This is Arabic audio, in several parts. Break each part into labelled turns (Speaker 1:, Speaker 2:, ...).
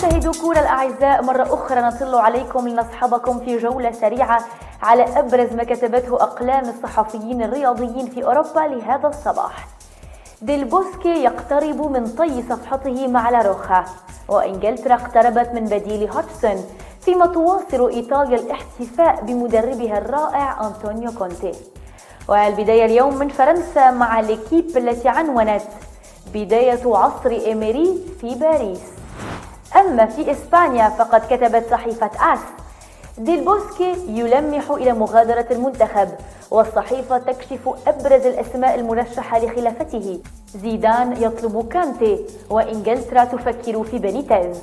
Speaker 1: مشاهدو كورة الأعزاء، مرة أخرى نطل عليكم لنصحبكم في جولة سريعة على أبرز ما كتبته أقلام الصحفيين الرياضيين في أوروبا لهذا الصباح. ديل بوسكي يقترب من طي صفحته مع لاروخا، وإنجلترا اقتربت من بديل هودجسون، فيما تواصل إيطاليا الاحتفاء بمدربها الرائع أنطونيو كونتي. والبداية اليوم من فرنسا مع ليكيب التي عنونت بداية عصر إيميري في باريس. أما في إسبانيا فقد كتبت صحيفة آس: ديل بوسكي يلمح إلى مغادرة المنتخب، والصحيفة تكشف أبرز الأسماء المرشحة لخلافته. زيدان يطلب كانتي، وإنجلترا تفكر في بينيتيز.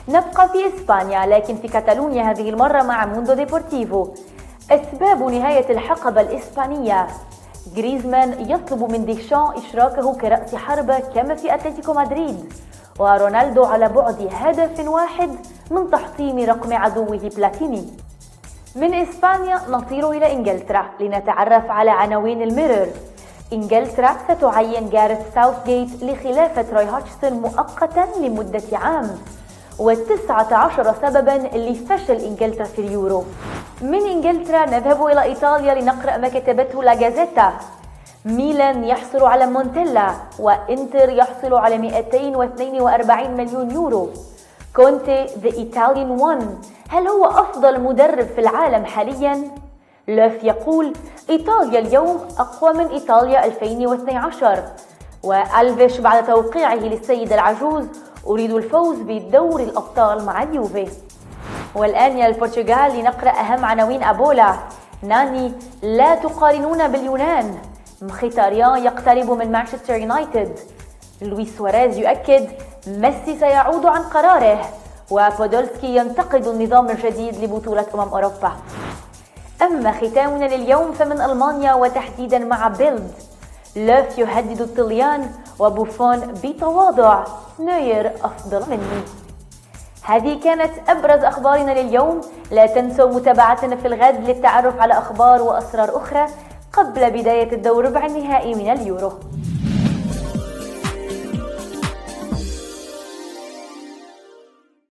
Speaker 1: نبقى في إسبانيا لكن في كاتالونيا هذه المرة مع موندو ديبورتيفو: أسباب نهاية الحقبة الإسبانية. غريزمان يطلب من ديشان إشراكه كرأس حربة كما في أتلتيكو مدريد، ورونالدو على بعد هدف واحد من تحطيم رقم عدوه بلاتيني. من إسبانيا نطير إلى إنجلترا لنتعرف على عناوين الميرور. إنجلترا ستعين جاريث ساوثغيت لخلافة روي هودجسون مؤقتا لمدة عام، و19 سببا لفشل إنجلترا في اليورو. من إنجلترا نذهب إلى إيطاليا لنقرأ ما كتبته لا جازيتا: ميلان يحصل على مونتيلا، وإنتر يحصل على 242 مليون يورو. كونتي the Italian one، هل هو أفضل مدرب في العالم حاليا؟ لوف يقول: إيطاليا اليوم أقوى من إيطاليا 2012. وألفيش بعد توقيعه للسيد العجوز: أريد الفوز بدور الأبطال مع اليوفي. والآن إلى البرتغال لنقرأ أهم عناوين أبولا. ناني: لا تقارنون باليونان. مخيتاريان يقترب من مانشستر يونايتد. لويس سواريز يؤكد: ميسي سيعود عن قراره. وبودولسكي ينتقد النظام الجديد لبطولة أوروبا. أما ختامنا لليوم فمن ألمانيا وتحديدا مع بيلد: لوف يهدد الطليان، وبوفون بتواضع: نوير أفضل مني. هذه كانت أبرز أخبارنا لليوم. لا تنسوا متابعتنا في الغد للتعرف على أخبار وأسرار أخرى قبل بداية الدور ربع النهائي من اليورو.